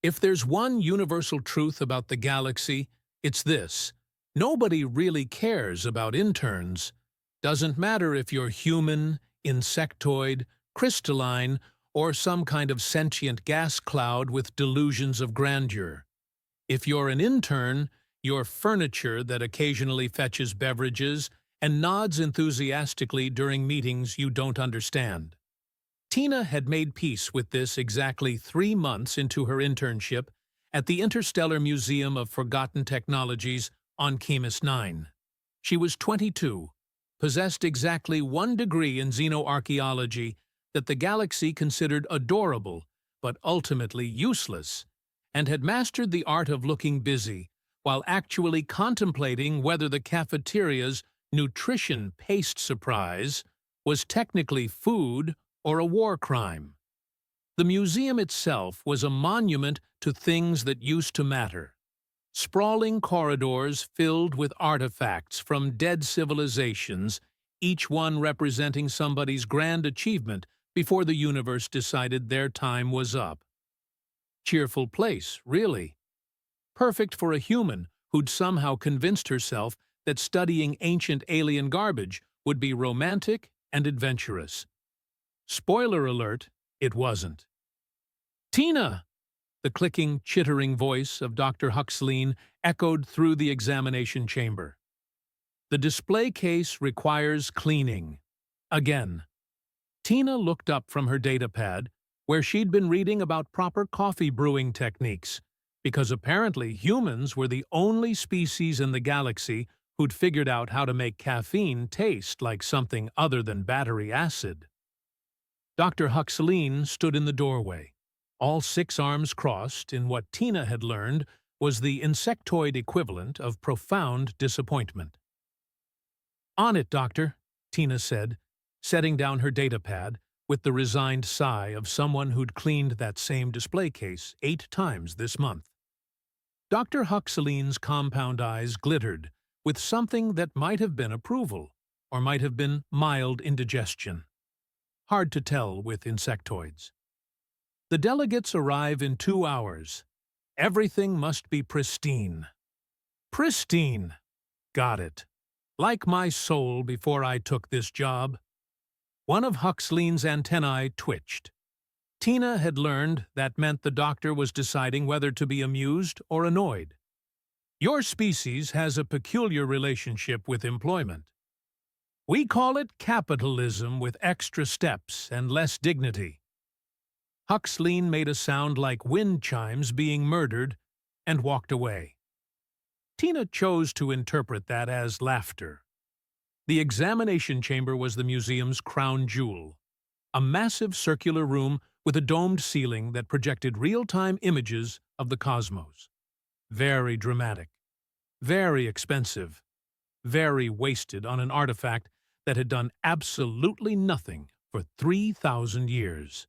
If there's one universal truth about the galaxy, it's this. Nobody really cares about interns. Doesn't matter if you're human, insectoid, crystalline, or some kind of sentient gas cloud with delusions of grandeur. If you're an intern, you're furniture that occasionally fetches beverages and nods enthusiastically during meetings you don't understand. Tina had made peace with this exactly 3 months into her internship at the Interstellar Museum of Forgotten Technologies on Chemis 9. She was 22, possessed exactly 1 degree in xenoarchaeology that the galaxy considered adorable but ultimately useless, and had mastered the art of looking busy while actually contemplating whether the cafeteria's nutrition paste surprise was technically food or a war crime. The museum itself was a monument to things that used to matter. Sprawling corridors filled with artifacts from dead civilizations, each one representing somebody's grand achievement before the universe decided their time was up. Cheerful place, really. Perfect for a human who'd somehow convinced herself that studying ancient alien garbage would be romantic and adventurous. Spoiler alert, it wasn't. "Tina!" The clicking, chittering voice of Dr. Huxlein echoed through the examination chamber. "The display case requires cleaning." Again. Tina looked up from her datapad, where she'd been reading about proper coffee brewing techniques, because apparently humans were the only species in the galaxy who'd figured out how to make caffeine taste like something other than battery acid. Dr. Huxlein stood in the doorway, all 6 arms crossed in what Tina had learned was the insectoid equivalent of profound disappointment. "On it, Doctor," Tina said, setting down her datapad with the resigned sigh of someone who'd cleaned that same display case 8 times this month. Dr. Huxlein's compound eyes glittered with something that might have been approval, or might have been mild indigestion. Hard to tell with insectoids. "The delegates arrive in 2 hours. Everything must be pristine." Pristine. Got it. Like my soul before I took this job. One of Huxlein's antennae twitched. Tina had learned that meant the doctor was deciding whether to be amused or annoyed. "Your species has a peculiar relationship with employment. We call it capitalism with extra steps and less dignity." Huxlein made a sound like wind chimes being murdered and walked away. Tina chose to interpret that as laughter. The examination chamber was the museum's crown jewel, a massive circular room with a domed ceiling that projected real-time images of the cosmos. Very dramatic, very expensive, very wasted on an artifact that had done absolutely nothing for 3,000 years.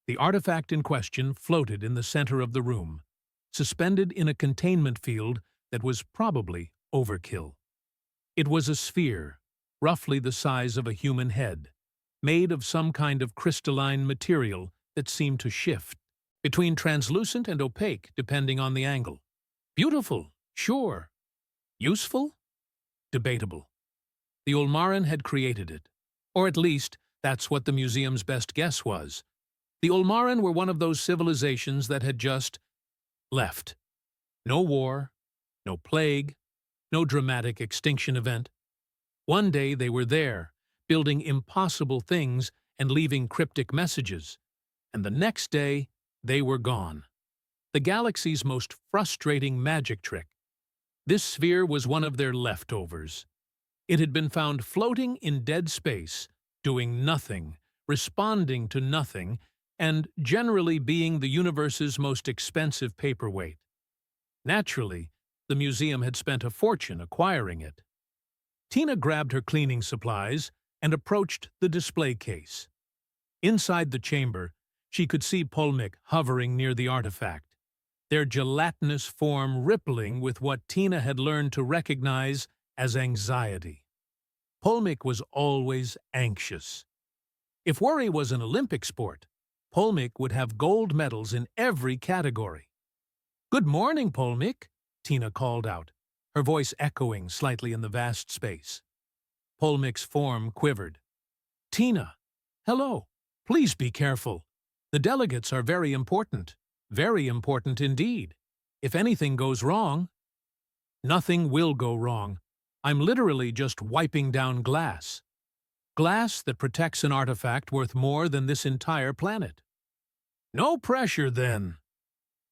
The artifact in question floated in the center of the room, suspended in a containment field that was probably overkill. It was a sphere, roughly the size of a human head, made of some kind of crystalline material that seemed to shift between translucent and opaque depending on the angle. Beautiful, sure. Useful? Debatable. The Ulmaran had created it, or at least that's what the museum's best guess was. The Ulmaran were one of those civilizations that had just left. No war, no plague, no dramatic extinction event. One day they were there, building impossible things and leaving cryptic messages, and the next day they were gone. The galaxy's most frustrating magic trick. This sphere was one of their leftovers. It had been found floating in dead space, doing nothing, responding to nothing, and generally being the universe's most expensive paperweight. Naturally, the museum had spent a fortune acquiring it. Tina grabbed her cleaning supplies and approached the display case. Inside the chamber, she could see Polmick hovering near the artifact, their gelatinous form rippling with what Tina had learned to recognize as anxiety. Polmick was always anxious. If worry was an Olympic sport, Polmik would have gold medals in every category. "Good morning, Polmik," Tina called out, her voice echoing slightly in the vast space. Polmik's form quivered. "Tina, hello. Please be careful. The delegates are very important indeed. If anything goes wrong—" "Nothing will go wrong. I'm literally just wiping down glass. Glass that protects an artifact worth more than this entire planet." "No pressure, then."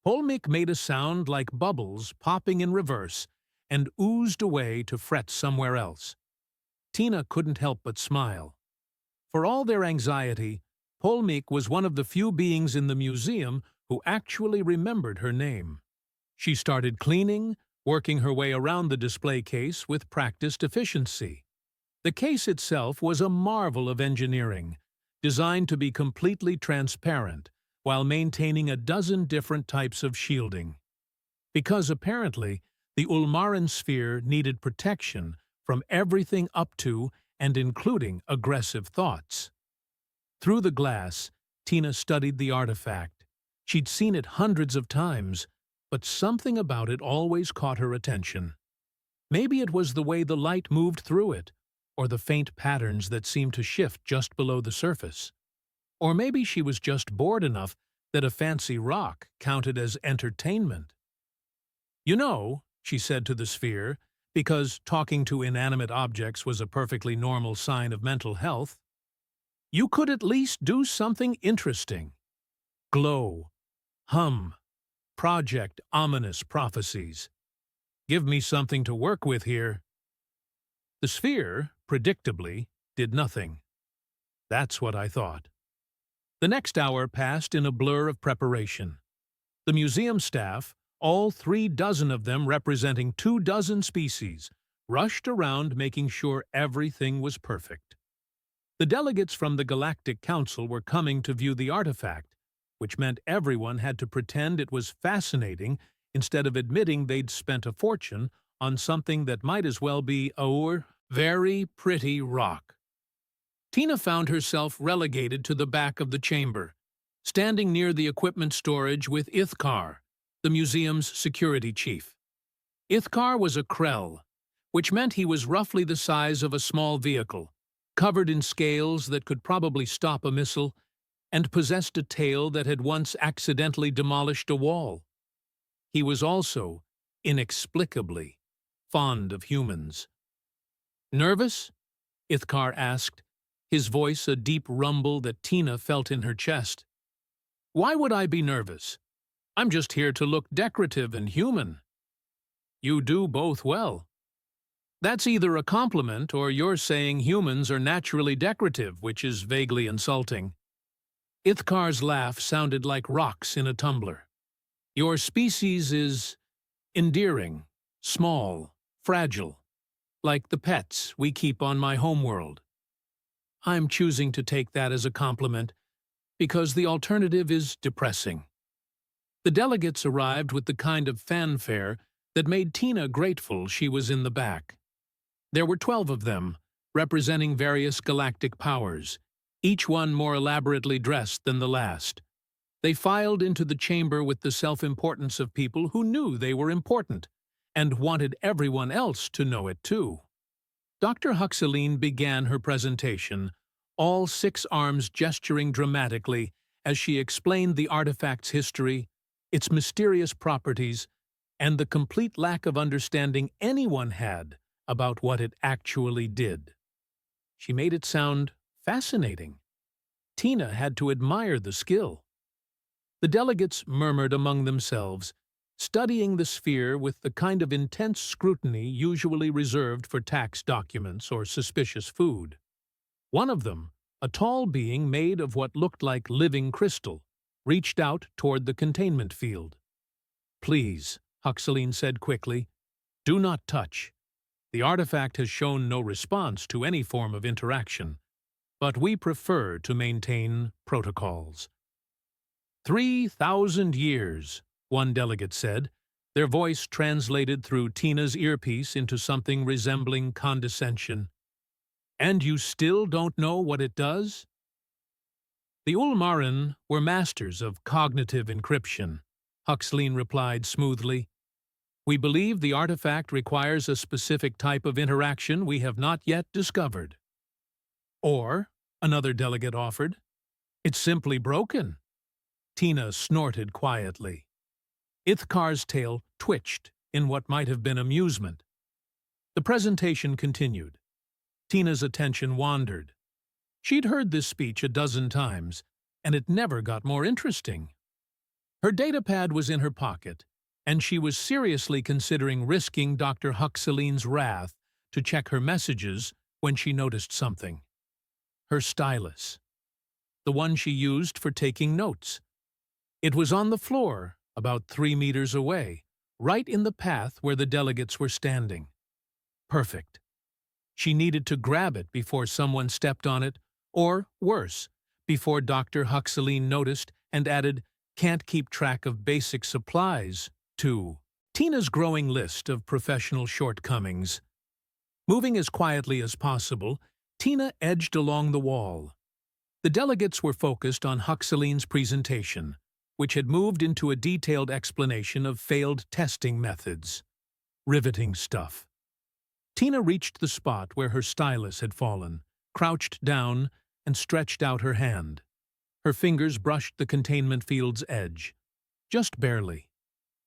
Polmik made a sound like bubbles popping in reverse and oozed away to fret somewhere else. Tina couldn't help but smile. For all their anxiety, Polmik was one of the few beings in the museum who actually remembered her name. She started cleaning, working her way around the display case with practiced efficiency. The case itself was a marvel of engineering, designed to be completely transparent while maintaining a dozen different types of shielding. Because apparently, the Ulmaran sphere needed protection from everything up to and including aggressive thoughts. Through the glass, Tina studied the artifact. She'd seen it hundreds of times, but something about it always caught her attention. Maybe it was the way the light moved through it, or the faint patterns that seemed to shift just below the surface. Or maybe she was just bored enough that a fancy rock counted as entertainment. "You know," she said to the sphere, because talking to inanimate objects was a perfectly normal sign of mental health, "you could at least do something interesting. Glow, hum, project ominous prophecies. Give me something to work with here." The sphere, predictably, did nothing. That's what I thought. The next hour passed in a blur of preparation. The museum staff, all 36 of them representing 24 species, rushed around making sure everything was perfect. The delegates from the Galactic Council were coming to view the artifact, which meant everyone had to pretend it was fascinating instead of admitting they'd spent a fortune on something that might as well be a very pretty rock. Tina found herself relegated to the back of the chamber, standing near the equipment storage with Ithkar, the museum's security chief. Ithkar was a Krell, which meant he was roughly the size of a small vehicle, covered in scales that could probably stop a missile, and possessed a tail that had once accidentally demolished a wall. He was also, inexplicably, fond of humans. "Nervous?" Ithkar asked, his voice a deep rumble that Tina felt in her chest. "Why would I be nervous? I'm just here to look decorative and human." "You do both well." "That's either a compliment or you're saying humans are naturally decorative, which is vaguely insulting." Ithkar's laugh sounded like rocks in a tumbler. "Your species is endearing, small, fragile, like the pets we keep on my homeworld." "I'm choosing to take that as a compliment, because the alternative is depressing." The delegates arrived with the kind of fanfare that made Tina grateful she was in the back. There were 12 of them, representing various galactic powers, each one more elaborately dressed than the last. They filed into the chamber with the self-importance of people who knew they were important, and wanted everyone else to know it too. Dr. Huxeline began her presentation, all 6 arms gesturing dramatically as she explained the artifact's history, its mysterious properties, and the complete lack of understanding anyone had about what it actually did. She made it sound fascinating. Tina had to admire the skill. The delegates murmured among themselves, studying the sphere with the kind of intense scrutiny usually reserved for tax documents or suspicious food. One of them, a tall being made of what looked like living crystal, reached out toward the containment field. "Please," Huxeline said quickly, "do not touch. The artifact has shown no response to any form of interaction, but we prefer to maintain protocols." 3,000 years, one delegate said, their voice translated through Tina's earpiece into something resembling condescension. "And you still don't know what it does?" The Ulmaran were masters of cognitive encryption, Huxley replied smoothly. We believe the artifact requires a specific type of interaction we have not yet discovered. Or, another delegate offered, it's simply broken. Tina snorted quietly. Ithkar's tail twitched in what might have been amusement. The presentation continued. Tina's attention wandered. She'd heard this speech a dozen times, and it never got more interesting. Her datapad was in her pocket, and she was seriously considering risking Dr. Huxley's wrath to check her messages when she noticed something. Her stylus. The one she used for taking notes. It was on the floor, about 3 meters away, right in the path where the delegates were standing. Perfect. She needed to grab it before someone stepped on it, or, worse, before Dr. Huxley noticed and added, can't keep track of basic supplies, to Tina's growing list of professional shortcomings. Moving as quietly as possible, Tina edged along the wall. The delegates were focused on Huxley's presentation, which had moved into a detailed explanation of failed testing methods. Riveting stuff. Tina reached the spot where her stylus had fallen, crouched down, and stretched out her hand. Her fingers brushed the containment field's edge. Just barely.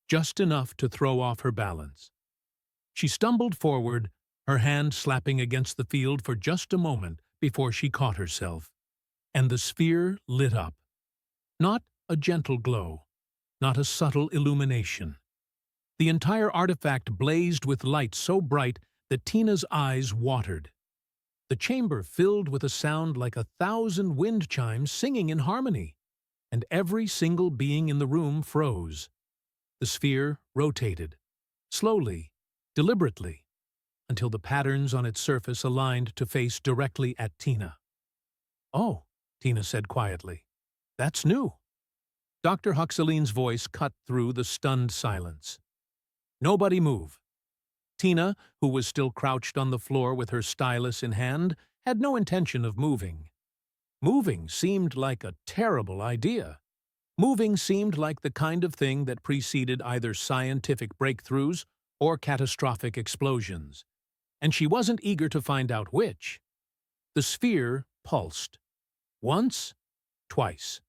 Just enough to throw off her balance. She stumbled forward, her hand slapping against the field for just a moment before she caught herself. And the sphere lit up. Not a gentle glow, not a subtle illumination. The entire artifact blazed with light so bright that Tina's eyes watered. The chamber filled with a sound like 1,000 wind chimes singing in harmony, and every single being in the room froze. The sphere rotated, slowly, deliberately, until the patterns on its surface aligned to face directly at Tina. Oh, Tina said quietly. That's new. Dr. Huxley's voice cut through the stunned silence. Nobody move. Tina, who was still crouched on the floor with her stylus in hand, had no intention of moving. Moving seemed like a terrible idea. Moving seemed like the kind of thing that preceded either scientific breakthroughs or catastrophic explosions, and she wasn't eager to find out which. The sphere pulsed. Once, twice.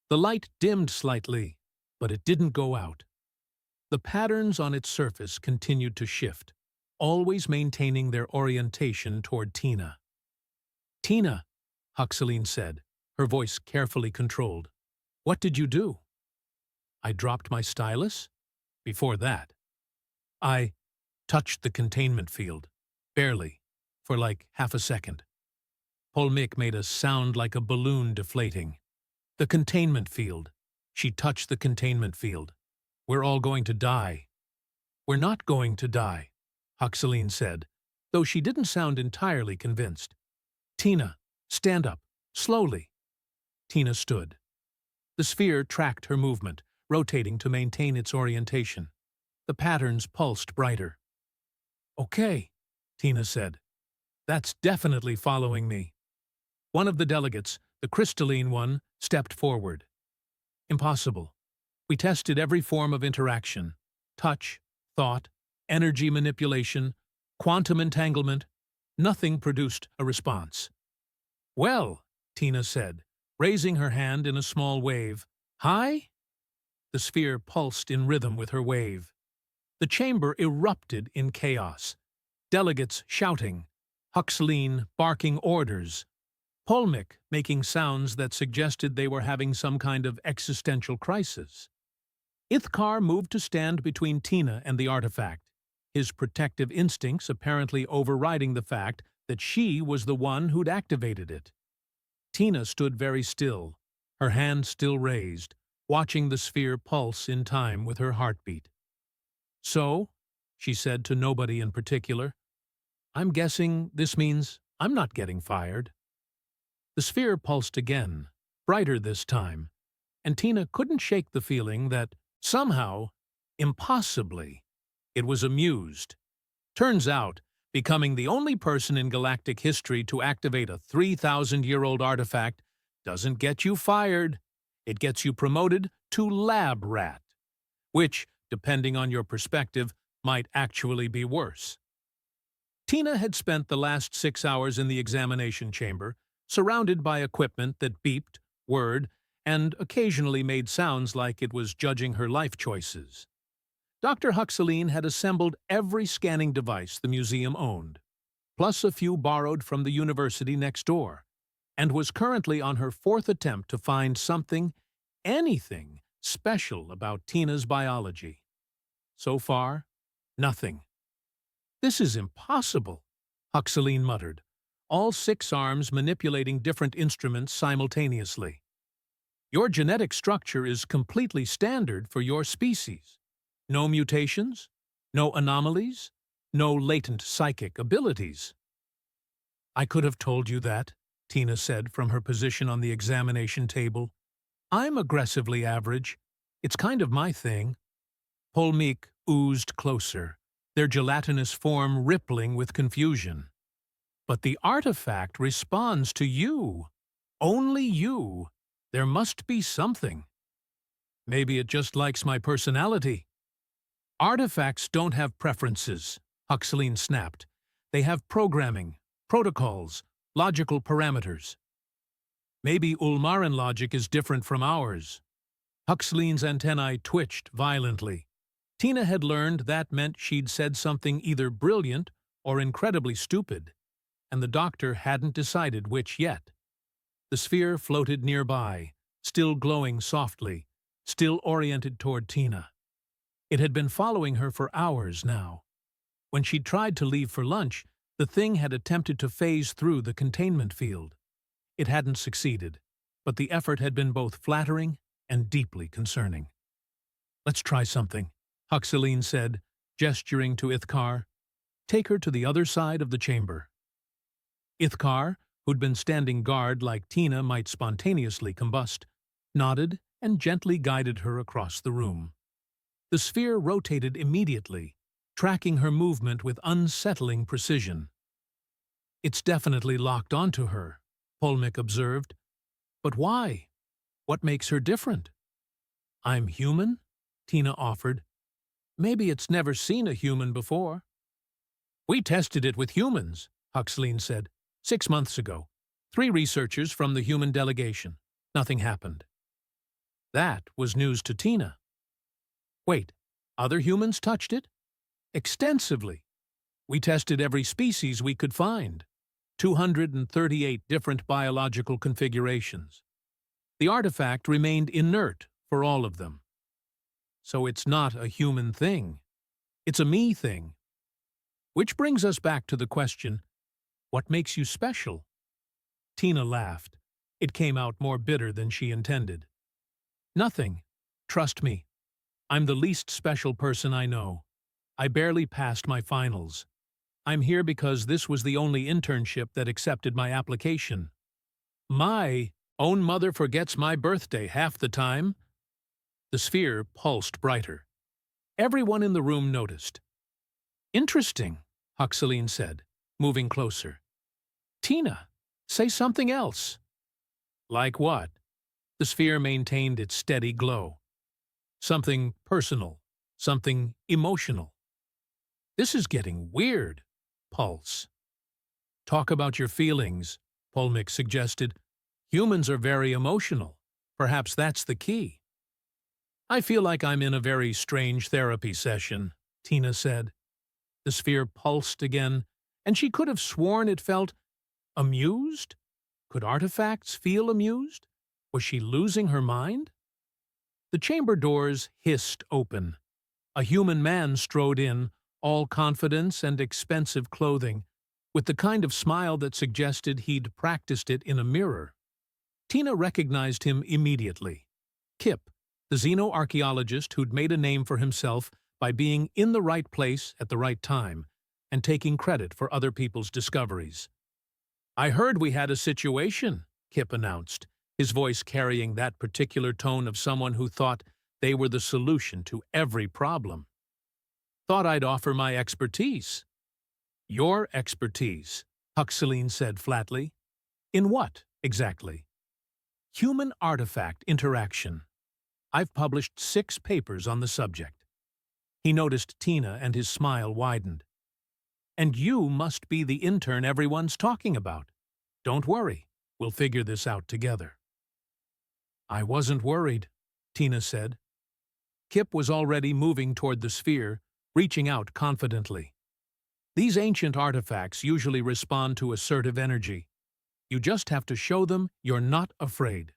The light dimmed slightly, but it didn't go out. The patterns on its surface continued to shift, always maintaining their orientation toward Tina. Tina, Huxley said, her voice carefully controlled. What did you do? I dropped my stylus? Before that. I touched the containment field, barely, for like half a second. Polmick made a sound like a balloon deflating. The containment field. She touched the containment field. We're all going to die. We're not going to die, Huxley said, though she didn't sound entirely convinced. Tina, stand up, slowly. Tina stood. The sphere tracked her movement, rotating to maintain its orientation. The patterns pulsed brighter. Okay, Tina said. That's definitely following me. One of the delegates, the crystalline one, stepped forward. Impossible. We tested every form of interaction. Touch, thought, energy manipulation, quantum entanglement. Nothing produced a response. Well, Tina said, raising her hand in a small wave. Hi? The sphere pulsed in rhythm with her wave. The chamber erupted in chaos. Delegates shouting, Huxley barking orders, Polmick making sounds that suggested they were having some kind of existential crisis. Ithkar moved to stand between Tina and the artifact, his protective instincts apparently overriding the fact that she was the one who'd activated it. Tina stood very still, her hand still raised, watching the sphere pulse in time with her heartbeat. So, she said to nobody in particular, I'm guessing this means I'm not getting fired. The sphere pulsed again, brighter this time, and Tina couldn't shake the feeling that, somehow, impossibly, it was amused. Turns out, becoming the only person in galactic history to activate a 3,000-year-old artifact doesn't get you fired. It gets you promoted to lab rat, which, depending on your perspective, might actually be worse. Tina had spent the last 6 hours in the examination chamber, surrounded by equipment that beeped, whirred, and occasionally made sounds like it was judging her life choices. Dr. Huxeline had assembled every scanning device the museum owned, plus a few borrowed from the university next door, and was currently on her 4th attempt to find something, anything, special about Tina's biology. So far, nothing. "This is impossible," Huxeline muttered, all 6 arms manipulating different instruments simultaneously. "Your genetic structure is completely standard for your species. No mutations, no anomalies, no latent psychic abilities." "I could have told you that," Tina said from her position on the examination table. "I'm aggressively average. It's kind of my thing." Polmeek oozed closer, their gelatinous form rippling with confusion. "But the artifact responds to you. Only you. There must be something." "Maybe it just likes my personality." "Artifacts don't have preferences," Huxeline snapped. "They have programming, protocols, logical parameters." "Maybe Ulmaran logic is different from ours." Huxeline's antennae twitched violently. Tina had learned that meant she'd said something either brilliant or incredibly stupid, and the doctor hadn't decided which yet. The sphere floated nearby, still glowing softly, still oriented toward Tina. It had been following her for hours now. When she'd tried to leave for lunch, the thing had attempted to phase through the containment field. It hadn't succeeded, but the effort had been both flattering and deeply concerning. "Let's try something," Huxeline said, gesturing to Ithkar. "Take her to the other side of the chamber." Ithkar, who'd been standing guard like Tina might spontaneously combust, nodded and gently guided her across the room. The sphere rotated immediately, tracking her movement with unsettling precision. "It's definitely locked onto her," Polmeek observed. "But why? What makes her different?" "I'm human," Tina offered. "Maybe it's never seen a human before." "We tested it with humans," Huxeline said, 6 months ago. 3 researchers from the human delegation. Nothing happened." That was news to Tina. "Wait, other humans touched it?" "Extensively. We tested every species we could find. 238 different biological configurations. The artifact remained inert for all of them. So it's not a human thing. It's a me thing. Which brings us back to the question, what makes you special?" Tina laughed. It came out more bitter than she intended. "Nothing. Trust me. I'm the least special person I know. I barely passed my finals. I'm here because this was the only internship that accepted my application. My own mother forgets my birthday half the time." The sphere pulsed brighter. Everyone in the room noticed. "Interesting," Huxeline said, moving closer. "Tina, say something else." "Like what?" The sphere maintained its steady glow. "Something personal, something emotional." "This is getting weird." Pulse. "Talk about your feelings," Polmeek suggested. "Humans are very emotional. Perhaps that's the key." "I feel like I'm in a very strange therapy session," Tina said. The sphere pulsed again, and she could have sworn it felt amused. Could artifacts feel amused? Was she losing her mind? The chamber doors hissed open. A human man strode in, all confidence and expensive clothing, with the kind of smile that suggested he'd practiced it in a mirror. Tina recognized him immediately. Kip, the xenoarchaeologist who'd made a name for himself by being in the right place at the right time and taking credit for other people's discoveries. "I heard we had a situation," Kip announced, his voice carrying that particular tone of someone who thought they were the solution to every problem. "Thought I'd offer my expertise." "Your expertise," Huxeline said flatly. "In what, exactly?" Human artifact interaction. I've published 6 papers on the subject. He noticed Tina and his smile widened. And you must be the intern everyone's talking about. Don't worry, we'll figure this out together. I wasn't worried, Tina said. Kip was already moving toward the sphere, reaching out confidently. These ancient artifacts usually respond to assertive energy. You just have to show them you're not afraid.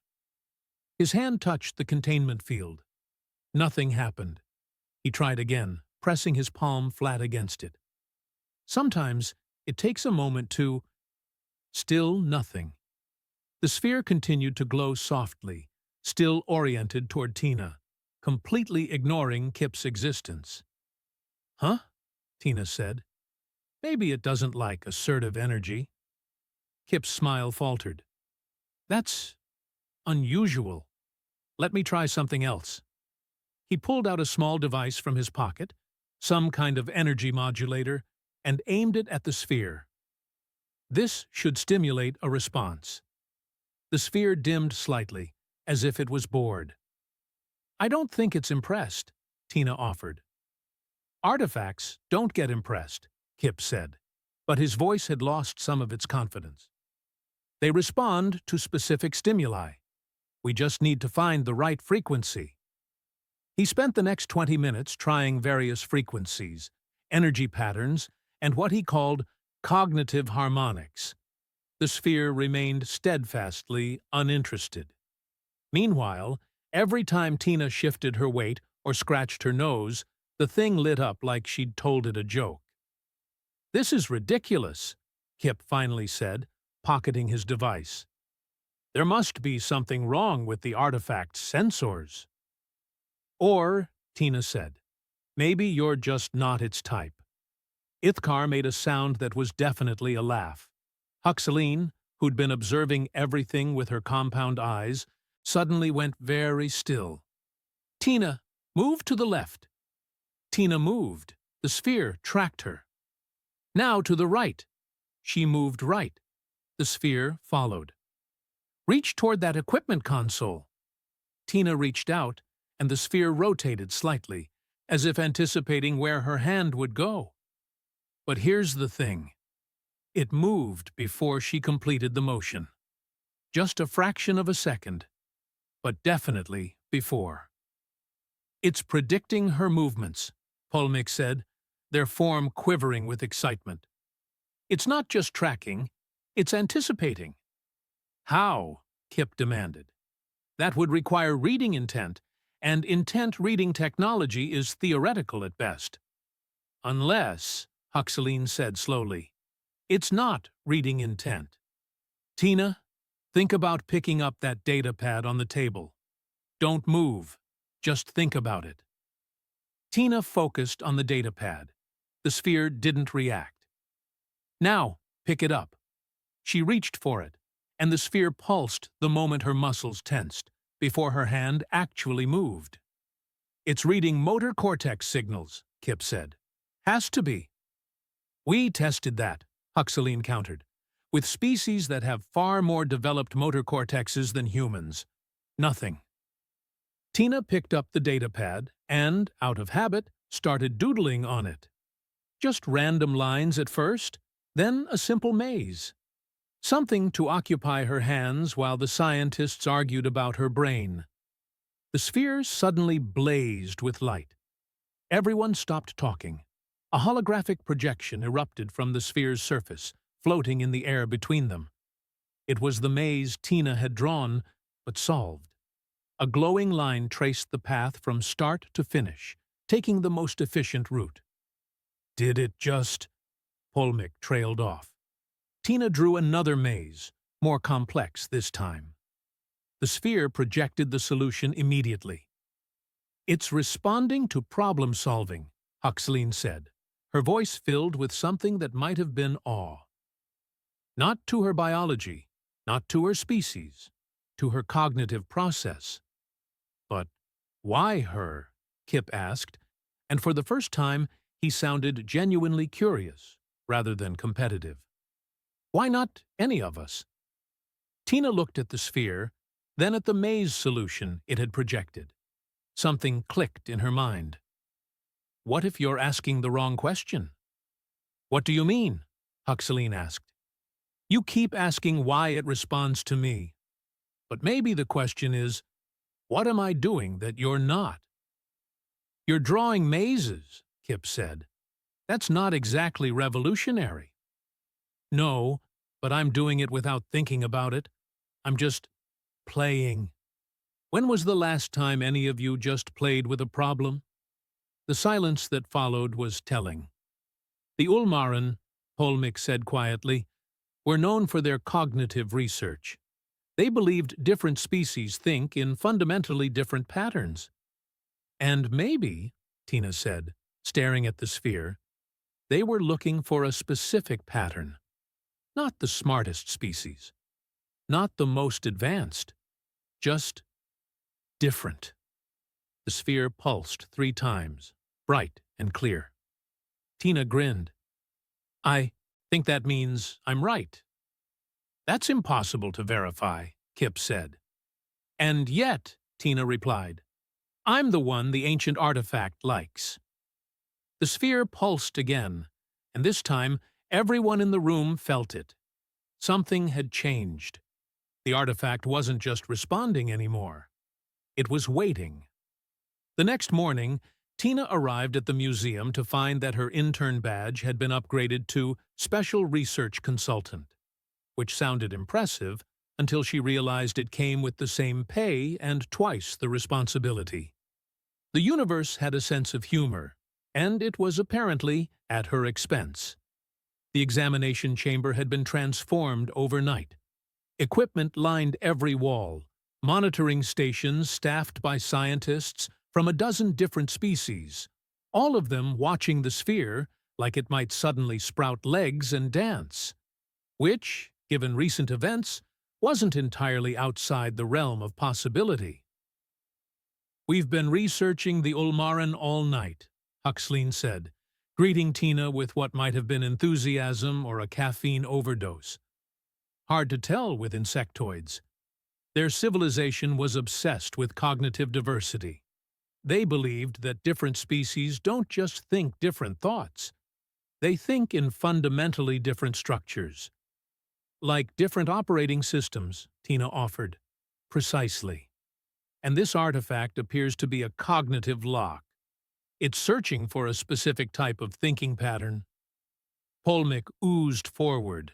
His hand touched the containment field. Nothing happened. He tried again, pressing his palm flat against it. Sometimes it takes a moment to... Still nothing. The sphere continued to glow softly, still oriented toward Tina, completely ignoring Kip's existence. Huh? Tina said. Maybe it doesn't like assertive energy. Kip's smile faltered. That's unusual. Let me try something else. He pulled out a small device from his pocket, some kind of energy modulator, and aimed it at the sphere. This should stimulate a response. The sphere dimmed slightly, as if it was bored. I don't think it's impressed, Tina offered. Artifacts don't get impressed, Kip said, but his voice had lost some of its confidence. They respond to specific stimuli. We just need to find the right frequency. He spent the next 20 minutes trying various frequencies, energy patterns, and what he called cognitive harmonics. The sphere remained steadfastly uninterested. Meanwhile, every time Tina shifted her weight or scratched her nose, the thing lit up like she'd told it a joke. This is ridiculous, Kip finally said, pocketing his device. There must be something wrong with the artifact's sensors. Or, Tina said, maybe you're just not its type. Ithkar made a sound that was definitely a laugh. Huxeline, who'd been observing everything with her compound eyes, suddenly went very still. Tina, move to the left. Tina moved. The sphere tracked her. Now to the right. She moved right. The sphere followed. Reach toward that equipment console. Tina reached out, and the sphere rotated slightly, as if anticipating where her hand would go. But here's the thing. It moved before she completed the motion. Just a fraction of a second, but definitely before. It's predicting her movements, Polmik said, their form quivering with excitement. It's not just tracking, it's anticipating. How? Kip demanded. That would require reading intent, and intent-reading technology is theoretical at best. Unless, Huxeline said slowly, it's not reading intent. Tina, think about picking up that data pad on the table. Don't move. Just think about it. Tina focused on the data pad. The sphere didn't react. Now, pick it up. She reached for it, and the sphere pulsed the moment her muscles tensed, before her hand actually moved. It's reading motor cortex signals, Kip said. Has to be. We tested that, Huxeline countered, with species that have far more developed motor cortexes than humans. Nothing. Tina picked up the data pad and, out of habit, started doodling on it. Just random lines at first, then a simple maze. Something to occupy her hands while the scientists argued about her brain. The sphere suddenly blazed with light. Everyone stopped talking. A holographic projection erupted from the sphere's surface, floating in the air between them. It was the maze Tina had drawn, but solved. A glowing line traced the path from start to finish, taking the most efficient route. Did it just... Polmik trailed off. Tina drew another maze, more complex this time. The sphere projected the solution immediately. It's responding to problem-solving, Huxeline said, her voice filled with something that might have been awe. Not to her biology, not to her species, to her cognitive process. But why her? Kip asked, and for the first time he sounded genuinely curious rather than competitive. Why not any of us? Tina looked at the sphere, then at the maze solution it had projected. Something clicked in her mind. What if you're asking the wrong question? What do you mean? Huxley asked. You keep asking why it responds to me. But maybe the question is, what am I doing that you're not? You're drawing mazes, Kip said. That's not exactly revolutionary. No, but I'm doing it without thinking about it. I'm just playing. When was the last time any of you just played with a problem? The silence that followed was telling. The Ulmaran, Polmick said quietly, were known for their cognitive research. They believed different species think in fundamentally different patterns. And maybe, Tina said, staring at the sphere, they were looking for a specific pattern. Not the smartest species. Not the most advanced. Just different. The sphere pulsed 3 times, bright and clear. Tina grinned. I think that means I'm right. That's impossible to verify, Kip said. And yet, Tina replied, I'm the one the ancient artifact likes. The sphere pulsed again, and this time everyone in the room felt it. Something had changed. The artifact wasn't just responding anymore. It was waiting. The next morning, Tina arrived at the museum to find that her intern badge had been upgraded to Special Research Consultant, which sounded impressive until she realized it came with the same pay and twice the responsibility. The universe had a sense of humor, and it was apparently at her expense. The examination chamber had been transformed overnight. Equipment lined every wall, monitoring stations staffed by scientists from a dozen different species, all of them watching the sphere like it might suddenly sprout legs and dance, which, given recent events, wasn't entirely outside the realm of possibility. We've been researching the Ulmaran all night, Huxley said, greeting Tina with what might have been enthusiasm or a caffeine overdose. Hard to tell with insectoids. Their civilization was obsessed with cognitive diversity. They believed that different species don't just think different thoughts. They think in fundamentally different structures. Like different operating systems, Tina offered. Precisely. And this artifact appears to be a cognitive lock. It's searching for a specific type of thinking pattern. Polmick oozed forward,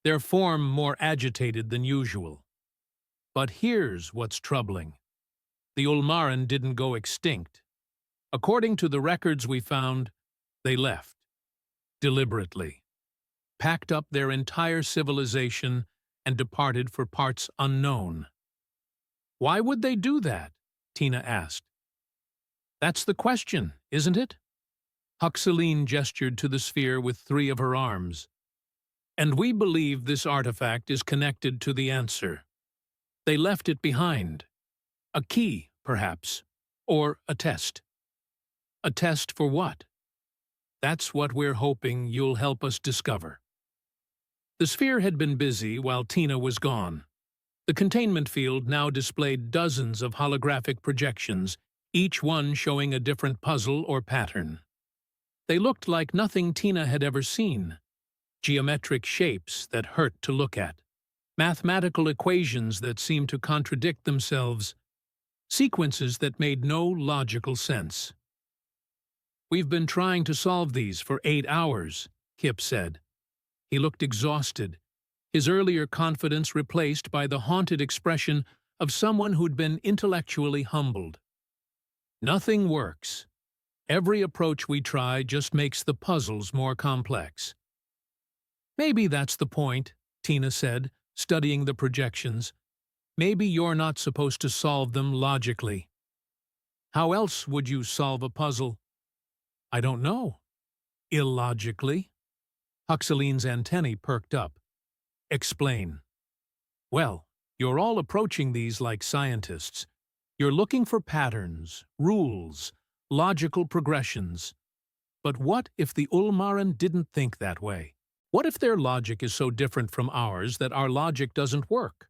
their form more agitated than usual. But here's what's troubling. The Ulmaran didn't go extinct. According to the records we found, they left. Deliberately. Packed up their entire civilization and departed for parts unknown. Why would they do that? Tina asked. That's the question, isn't it? Huxley gestured to the sphere with 3 of her arms. And we believe this artifact is connected to the answer. They left it behind. A key, perhaps, or a test. A test for what? That's what we're hoping you'll help us discover. The sphere had been busy while Tina was gone. The containment field now displayed dozens of holographic projections, each one showing a different puzzle or pattern. They looked like nothing Tina had ever seen. Geometric shapes that hurt to look at. Mathematical equations that seemed to contradict themselves. Sequences that made no logical sense. We've been trying to solve these for 8 hours, Kip said. He looked exhausted, his earlier confidence replaced by the haunted expression of someone who'd been intellectually humbled. Nothing works. Every approach we try just makes the puzzles more complex. Maybe that's the point, Tina said, studying the projections. Maybe you're not supposed to solve them logically. How else would you solve a puzzle? I don't know. Illogically? Huxley's antennae perked up. Explain. Well, you're all approaching these like scientists. You're looking for patterns, rules, logical progressions. But what if the Ulmaran didn't think that way? What if their logic is so different from ours that our logic doesn't work?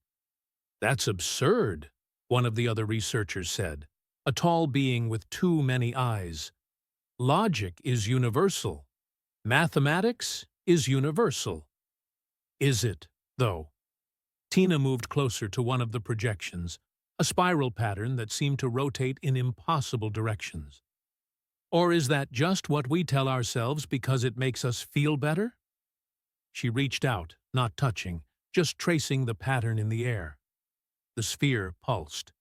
That's absurd, one of the other researchers said, a tall being with too many eyes. Logic is universal. Mathematics is universal. Is it, though? Tina moved closer to one of the projections, a spiral pattern that seemed to rotate in impossible directions. Or is that just what we tell ourselves because it makes us feel better? She reached out, not touching, just tracing the pattern in the air. The sphere pulsed.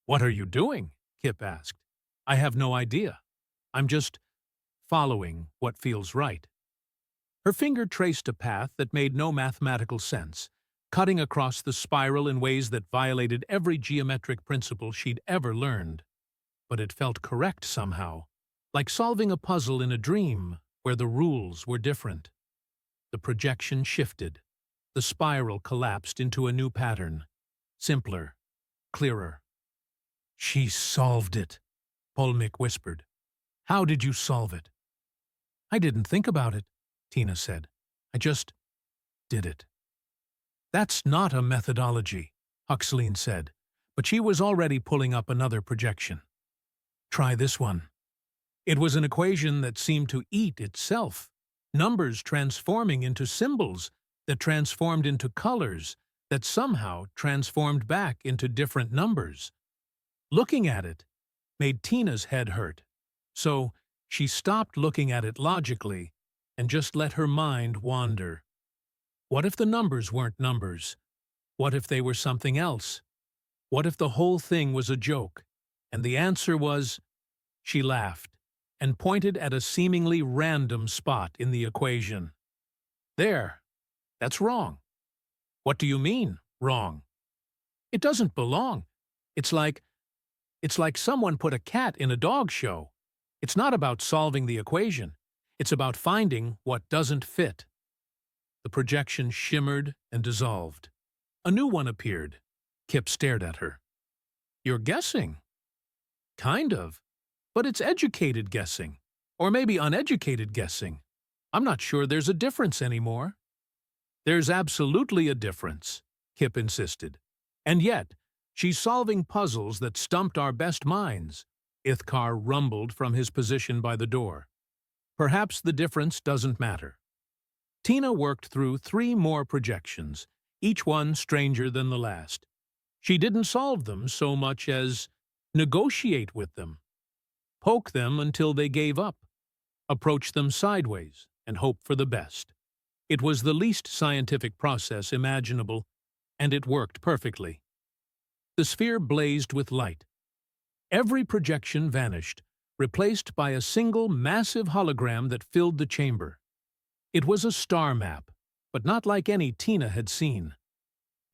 "What are you doing?" Kip asked. "I have no idea. I'm just following what feels right." Her finger traced a path that made no mathematical sense, cutting across the spiral in ways that violated every geometric principle she'd ever learned. But it felt correct somehow, like solving a puzzle in a dream where the rules were different. The projection shifted. The spiral collapsed into a new pattern, simpler, clearer. "She solved it," Polmick whispered. "How did you solve it?" "I didn't think about it," Tina said. "I just did it." "That's not a methodology," Huxley said, but she was already pulling up another projection. "Try this one." It was an equation that seemed to eat itself, numbers transforming into symbols that transformed into colors that somehow transformed back into different numbers. Looking at it made Tina's head hurt, so she stopped looking at it logically and just let her mind wander. What if the numbers weren't numbers? What if they were something else? What if the whole thing was a joke? And the answer was... She laughed and pointed at a seemingly random spot in the equation. "There. That's wrong." "What do you mean, wrong?" "It doesn't belong. It's like someone put a cat in a dog show. It's not about solving the equation. It's about finding what doesn't fit." The projection shimmered and dissolved. A new one appeared. Kip stared at her. "You're guessing." "Kind of. But it's educated guessing. Or maybe uneducated guessing. I'm not sure there's a difference anymore." "There's absolutely a difference," Kip insisted. "And yet, she's solving puzzles that stumped our best minds." Ithkar rumbled from his position by the door. "Perhaps the difference doesn't matter." Tina worked through 3 more projections, each one stranger than the last. She didn't solve them so much as negotiate with them. Poke them until they gave up. Approach them sideways and hope for the best. It was the least scientific process imaginable, and it worked perfectly. The sphere blazed with light. Every projection vanished, replaced by a single massive hologram that filled the chamber. It was a star map, but not like any Tina had seen.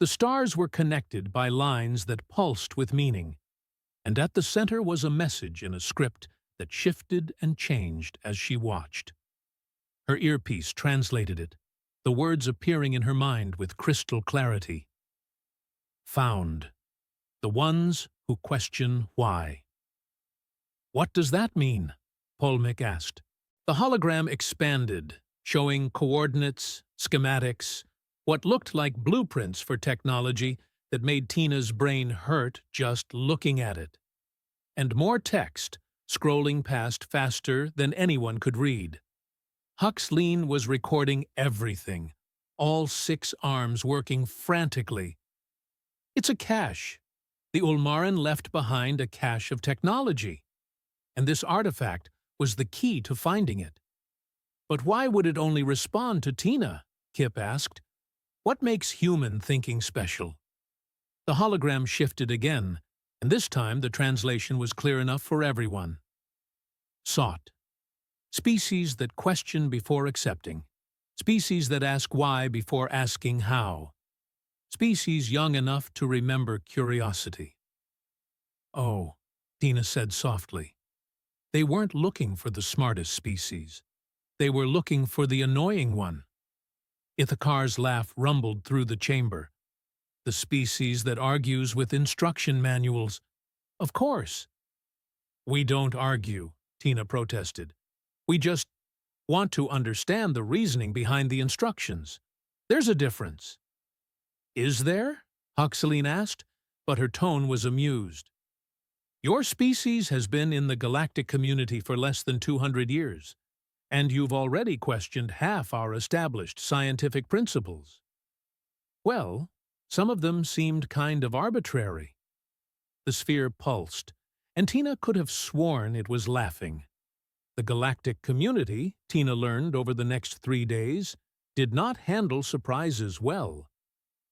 The stars were connected by lines that pulsed with meaning, and at the center was a message in a script that shifted and changed as she watched. Her earpiece translated it, the words appearing in her mind with crystal clarity. "Found. The ones who question why." "What does that mean?" Polmick asked. The hologram expanded, showing coordinates, schematics, what looked like blueprints for technology that made Tina's brain hurt just looking at it. And more text, scrolling past faster than anyone could read. Huxley was recording everything, all 6 arms working frantically. "It's a cache. The Ulmaran left behind a cache of technology, and this artifact was the key to finding it." "But why would it only respond to Tina?" Kip asked. "What makes human thinking special?" The hologram shifted again, and this time the translation was clear enough for everyone. Sought. Species that question before accepting. Species that ask why before asking how. Species young enough to remember curiosity. "Oh," Tina said softly. "They weren't looking for the smartest species. They were looking for the annoying one." Ithakar's laugh rumbled through the chamber. "The species that argues with instruction manuals. Of course." "We don't argue," Tina protested. "We just want to understand the reasoning behind the instructions. There's a difference." "Is there?" Huxley asked, but her tone was amused. Your species has been in the galactic community for less than 200 years, and you've already questioned half our established scientific principles. Well, some of them seemed kind of arbitrary. The sphere pulsed, and Tina could have sworn it was laughing. The galactic community, Tina learned over the next 3 days, did not handle surprises well,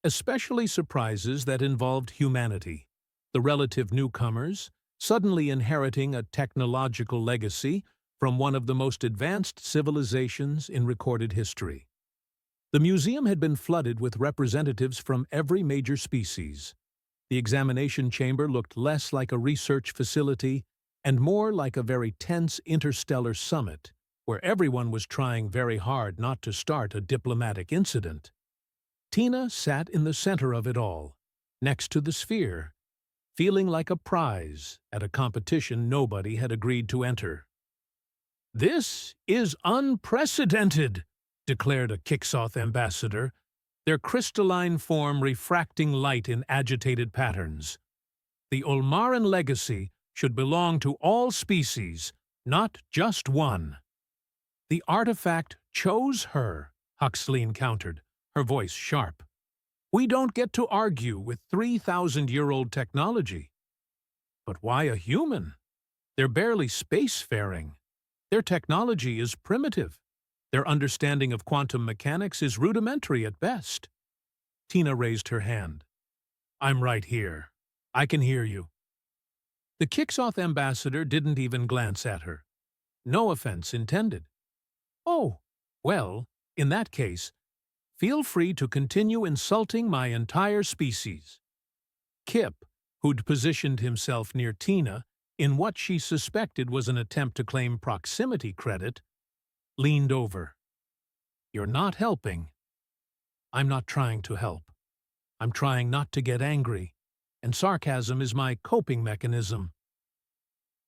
especially surprises that involved humanity, the relative newcomers, suddenly inheriting a technological legacy from one of the most advanced civilizations in recorded history. The museum had been flooded with representatives from every major species. The examination chamber looked less like a research facility and more like a very tense interstellar summit, where everyone was trying very hard not to start a diplomatic incident. Tina sat in the center of it all, next to the sphere, feeling like a prize at a competition nobody had agreed to enter. "This is unprecedented," declared a Kixoth ambassador, their crystalline form refracting light in agitated patterns. "The Ulmaran legacy should belong to all species, not just one." "The artifact chose her," Huxley countered, her voice sharp. "We don't get to argue with 3,000-year-old technology." "But why a human? They're barely spacefaring. Their technology is primitive. Their understanding of quantum mechanics is rudimentary at best." Tina raised her hand. "I'm right here. I can hear you." The Kixoth ambassador didn't even glance at her. No offense intended. "Oh, well, in that case, feel free to continue insulting my entire species." Kip, who'd positioned himself near Tina in what she suspected was an attempt to claim proximity credit, leaned over. "You're not helping." "I'm not trying to help. I'm trying not to get angry, and sarcasm is my coping mechanism."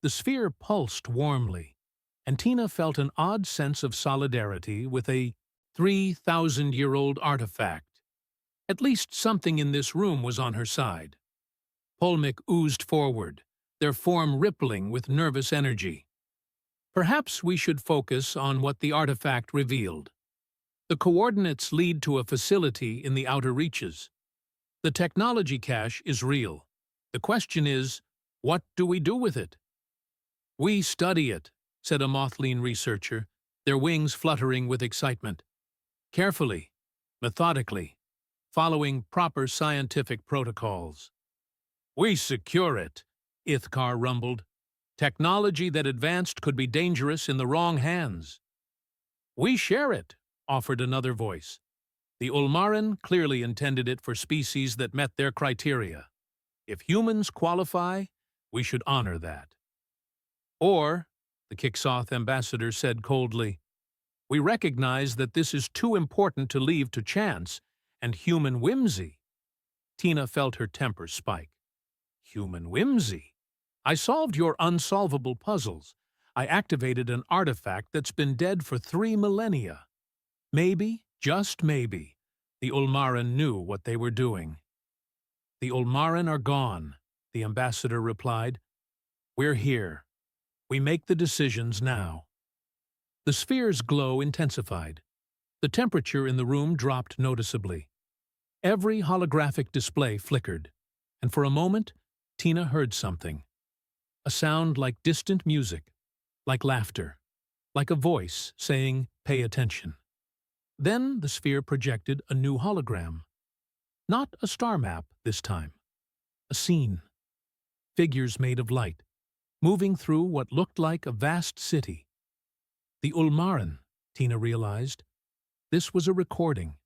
The sphere pulsed warmly, and Tina felt an odd sense of solidarity with a 3,000-year-old artifact. At least something in this room was on her side. Polmick oozed forward, their form rippling with nervous energy. "Perhaps we should focus on what the artifact revealed. The coordinates lead to a facility in the outer reaches. The technology cache is real. The question is, what do we do with it?" "We study it," said a Mothleen researcher, their wings fluttering with excitement. "Carefully, methodically, following proper scientific protocols." "We secure it," Ithkar rumbled. "Technology that advanced could be dangerous in the wrong hands." "We share it," offered another voice. "The Ulmaran clearly intended it for species that met their criteria. If humans qualify, we should honor that." "Or," the Kixoth ambassador said coldly, "we recognize that this is too important to leave to chance and human whimsy." Tina felt her temper spike. "Human whimsy? I solved your unsolvable puzzles. I activated an artifact that's been dead for 3 millennia. Maybe, just maybe, the Ulmaran knew what they were doing." "The Ulmaran are gone," the ambassador replied. "We're here. We make the decisions now." The sphere's glow intensified. The temperature in the room dropped noticeably. Every holographic display flickered, and for a moment, Tina heard something. A sound like distant music, like laughter, like a voice saying, "Pay attention." Then the sphere projected a new hologram. Not a star map this time. A scene. Figures made of light, moving through what looked like a vast city. The Ulmaran, Tina realized. This was a recording.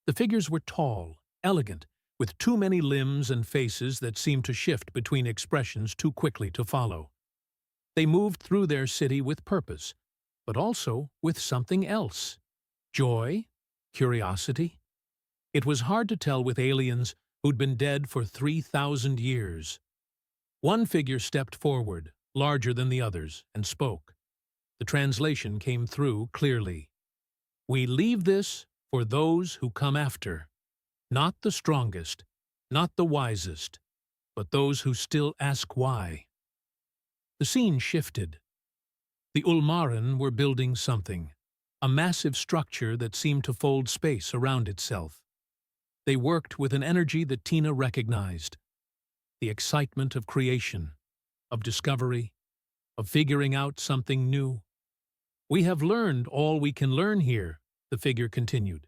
The figures were tall, elegant, with too many limbs and faces that seemed to shift between expressions too quickly to follow. They moved through their city with purpose, but also with something else. Joy? Curiosity? It was hard to tell with aliens who'd been dead for 3,000 years. One figure stepped forward, larger than the others, and spoke. The translation came through clearly. "We leave this for those who come after. Not the strongest, not the wisest, but those who still ask why. The scene shifted. The Ulmaran were building something, a massive structure that seemed to fold space around itself. They worked with an energy that Tina recognized, the excitement of creation, of discovery, of figuring out something new. We have learned all we can learn here, the figure continued.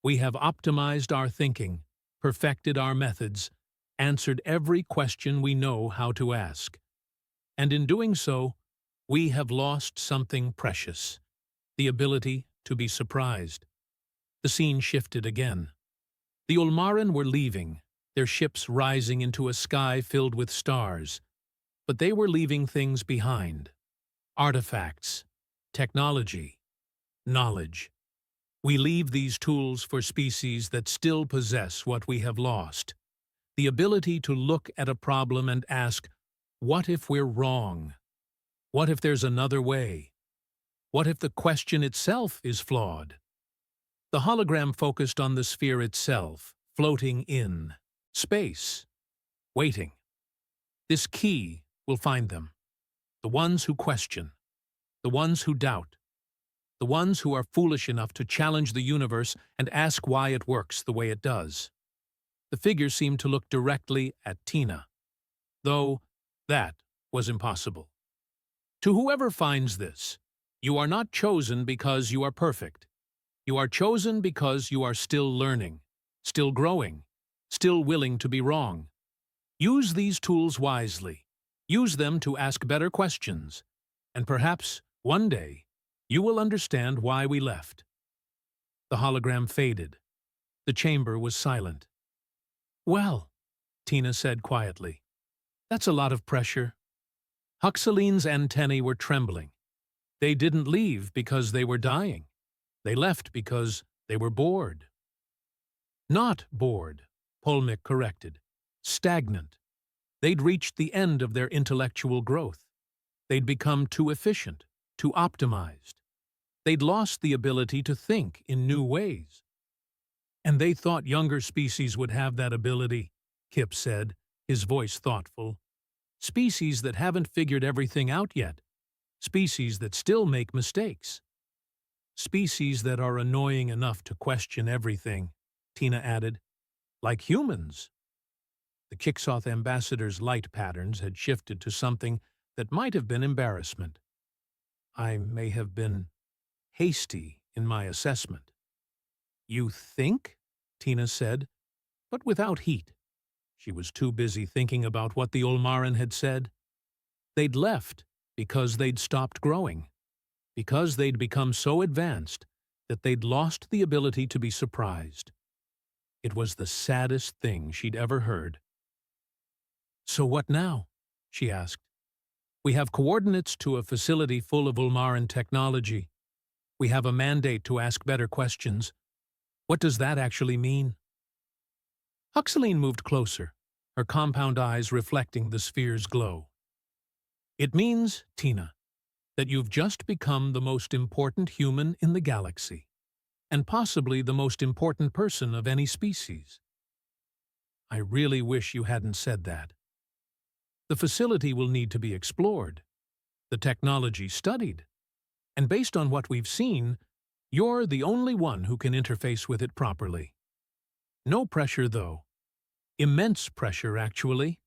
We have optimized our thinking, perfected our methods, answered every question we know how to ask. And in doing so, we have lost something precious, the ability to be surprised. The scene shifted again. The Ulmaran were leaving, their ships rising into a sky filled with stars. But they were leaving things behind. Artifacts, technology, knowledge. We leave these tools for species that still possess what we have lost. The ability to look at a problem and ask, what if we're wrong? What if there's another way? What if the question itself is flawed? The hologram focused on the sphere itself, floating in space, waiting. This key will find them. The ones who question, the ones who doubt, the ones who are foolish enough to challenge the universe and ask why it works the way it does. The figure seemed to look directly at Tina, though that was impossible. To whoever finds this, you are not chosen because you are perfect. You are chosen because you are still learning, still growing, still willing to be wrong. Use these tools wisely. Use them to ask better questions, and perhaps, one day, you will understand why we left. The hologram faded. The chamber was silent. Well, Tina said quietly, that's a lot of pressure. Huxaline's antennae were trembling. They didn't leave because they were dying. They left because they were bored. Not bored, Polmick corrected. Stagnant. They'd reached the end of their intellectual growth. They'd become too efficient, too optimized. They'd lost the ability to think in new ways. And they thought younger species would have that ability, Kip said, his voice thoughtful. Species that haven't figured everything out yet. Species that still make mistakes. Species that are annoying enough to question everything, Tina added. Like humans. The Kixoth ambassador's light patterns had shifted to something that might have been embarrassment. I may have been hasty in my assessment. You think? Tina said, but without heat. She was too busy thinking about what the Ulmaran had said. They'd left because they'd stopped growing, because they'd become so advanced that they'd lost the ability to be surprised. It was the saddest thing she'd ever heard. So what now? She asked. We have coordinates to a facility full of Ulmaran technology. We have a mandate to ask better questions. What does that actually mean? Huxaline moved closer, her compound eyes reflecting the sphere's glow. It means, Tina, that you've just become the most important human in the galaxy, and possibly the most important person of any species. I really wish you hadn't said that. The facility will need to be explored, the technology studied, and based on what we've seen, you're the only one who can interface with it properly. No pressure, though. Immense pressure, actually.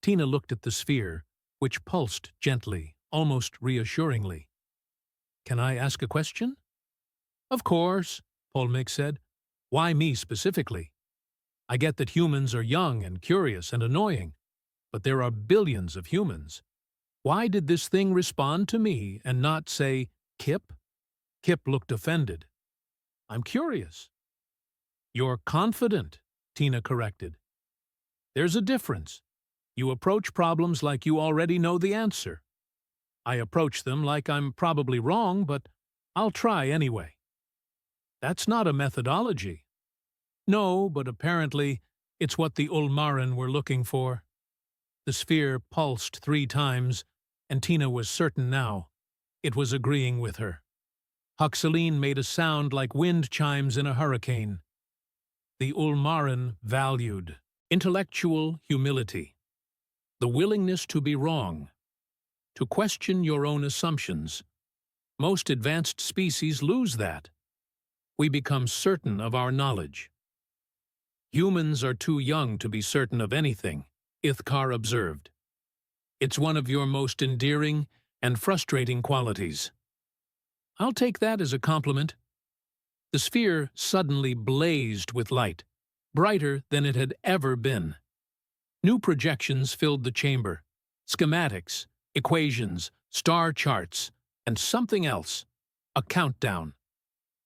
Tina looked at the sphere, which pulsed gently, almost reassuringly. Can I ask a question? Of course, Polmick said. Why me specifically? I get that humans are young and curious and annoying, but there are billions of humans. Why did this thing respond to me and not, say, Kip? Kip looked offended. I'm curious. You're confident, Tina corrected. There's a difference. You approach problems like you already know the answer. I approach them like I'm probably wrong, but I'll try anyway. That's not a methodology. No, but apparently it's what the Ulmaran were looking for. The sphere pulsed 3 times, and Tina was certain now. It was agreeing with her. Huxaline made a sound like wind chimes in a hurricane. The Ulmaran valued intellectual humility. The willingness to be wrong, to question your own assumptions. Most advanced species lose that. We become certain of our knowledge. Humans are too young to be certain of anything, Ithkar observed. It's one of your most endearing and frustrating qualities. I'll take that as a compliment. The sphere suddenly blazed with light, brighter than it had ever been. New projections filled the chamber, schematics, equations, star charts, and something else, a countdown.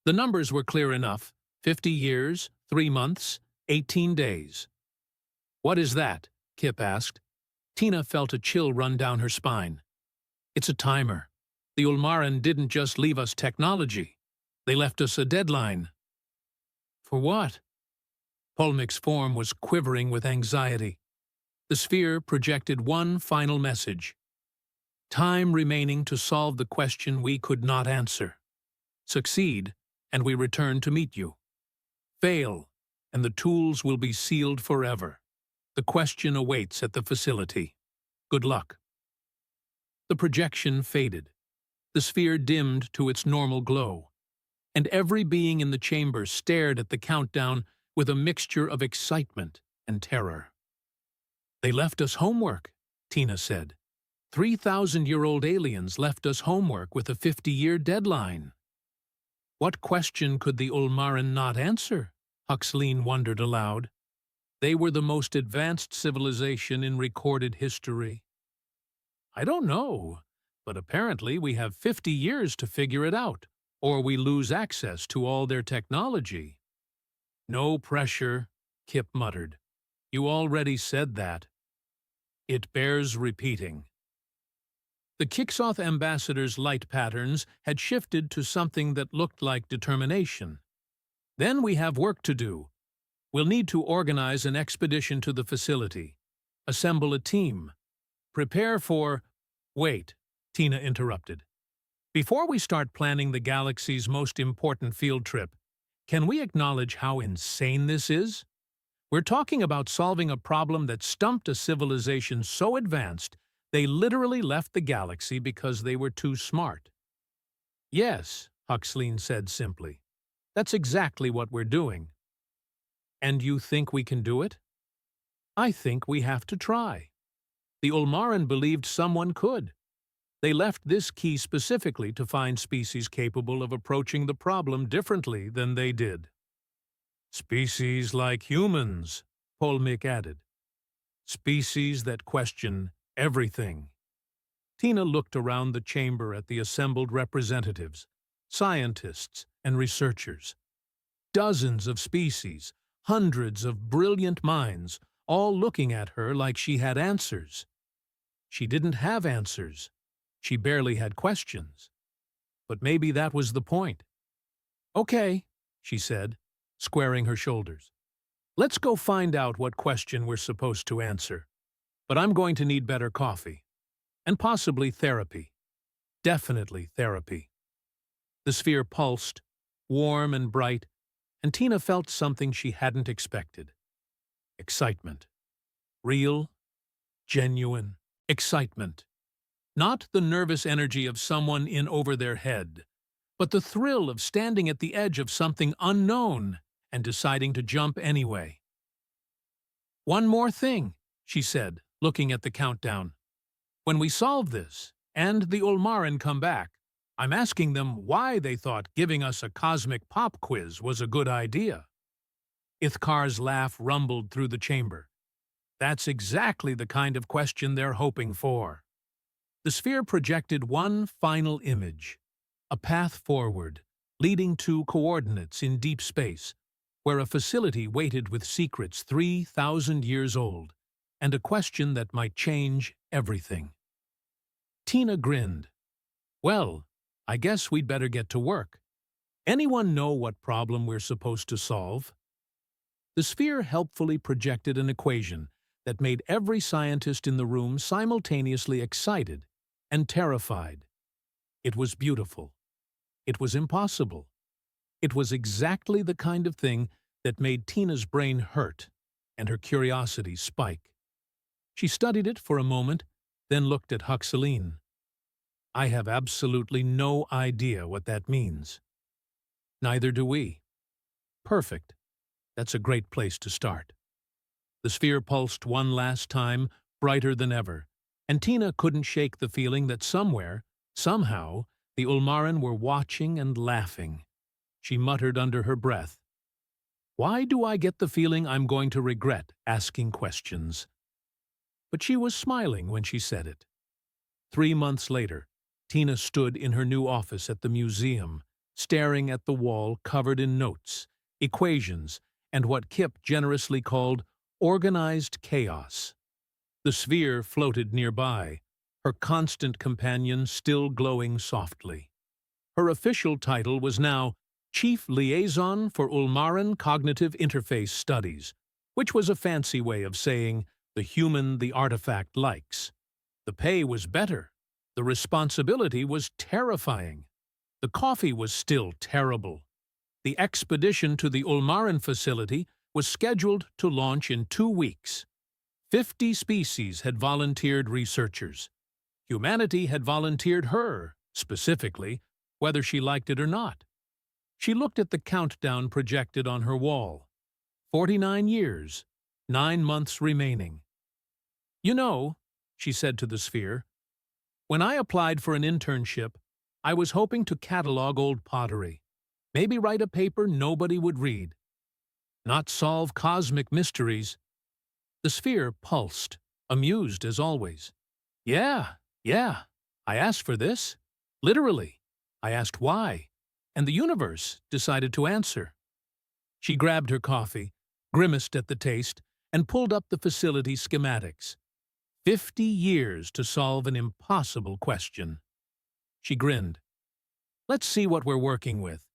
The numbers were clear enough: 50 years, 3 months, 18 days. What is that? Kip asked. Tina felt a chill run down her spine. It's a timer. The Ulmaran didn't just leave us technology. They left us a deadline. For what? Polmik's form was quivering with anxiety. The sphere projected one final message. Time remaining to solve the question we could not answer. Succeed, and we return to meet you. Fail, and the tools will be sealed forever. The question awaits at the facility. Good luck. The projection faded. The sphere dimmed to its normal glow, and every being in the chamber stared at the countdown with a mixture of excitement and terror. They left us homework, Tina said. 3,000-year-old aliens left us homework with a 50-year deadline. What question could the Ulmaran not answer? Huxleen wondered aloud. They were the most advanced civilization in recorded history. I don't know, but apparently we have 50 years to figure it out, or we lose access to all their technology. No pressure, Kip muttered. You already said that. It bears repeating. The Kixoth ambassador's light patterns had shifted to something that looked like determination. Then we have work to do. We'll need to organize an expedition to the facility, assemble a team, prepare for— Wait, Tina interrupted. Before we start planning the galaxy's most important field trip, can we acknowledge how insane this is? We're talking about solving a problem that stumped a civilization so advanced they literally left the galaxy because they were too smart. Yes, Huxleen said simply. That's exactly what we're doing. And you think we can do it? I think we have to try. The Ulmaran believed someone could. They left this key specifically to find species capable of approaching the problem differently than they did. Species like humans, Polmik added. Species that question everything. Tina looked around the chamber at the assembled representatives, scientists and researchers. Dozens of species, hundreds of brilliant minds, all looking at her like she had answers. She didn't have answers. She barely had questions. But maybe that was the point. Okay, she said, squaring her shoulders. Let's go find out what question we're supposed to answer. But I'm going to need better coffee. And possibly therapy. Definitely therapy. The sphere pulsed, warm and bright, and Tina felt something she hadn't expected. Excitement. Real, genuine excitement. Not the nervous energy of someone in over their head, but the thrill of standing at the edge of something unknown and deciding to jump anyway. One more thing, she said, looking at the countdown. When we solve this, and the Ulmaran come back, I'm asking them why they thought giving us a cosmic pop quiz was a good idea. Ithkar's laugh rumbled through the chamber. That's exactly the kind of question they're hoping for. The sphere projected one final image, a path forward, leading to coordinates in deep space, where a facility waited with secrets 3,000 years old, and a question that might change everything. Tina grinned. Well, I guess we'd better get to work. Anyone know what problem we're supposed to solve? The sphere helpfully projected an equation that made every scientist in the room simultaneously excited and terrified. It was beautiful. It was impossible. It was exactly the kind of thing that made Tina's brain hurt and her curiosity spike. She studied it for a moment, then looked at Huxeline. I have absolutely no idea what that means. Neither do we. Perfect. That's a great place to start. The sphere pulsed one last time, brighter than ever, and Tina couldn't shake the feeling that somewhere, somehow, the Ulmaran were watching and laughing. She muttered under her breath, "Why do I get the feeling I'm going to regret asking questions?" But she was smiling when she said it. 3 months later, Tina stood in her new office at the museum, staring at the wall covered in notes, equations, and what Kip generously called organized chaos. The sphere floated nearby, her constant companion still glowing softly. Her official title was now Chief Liaison for Ulmaran Cognitive Interface Studies, which was a fancy way of saying the human the artifact likes. The pay was better. The responsibility was terrifying. The coffee was still terrible. The expedition to the Ulmaran facility was scheduled to launch in 2 weeks. 50 species had volunteered researchers. Humanity had volunteered her, specifically, whether she liked it or not. She looked at the countdown projected on her wall. 49 years, 9 months remaining. "You know," she said to the sphere, "when I applied for an internship, I was hoping to catalog old pottery. Maybe write a paper nobody would read. Not solve cosmic mysteries." The sphere pulsed, amused as always. Yeah. I asked for this. Literally. I asked why. And the universe decided to answer." She grabbed her coffee, grimaced at the taste, and pulled up the facility schematics. 50 years to solve an impossible question. She grinned. "Let's see what we're working with."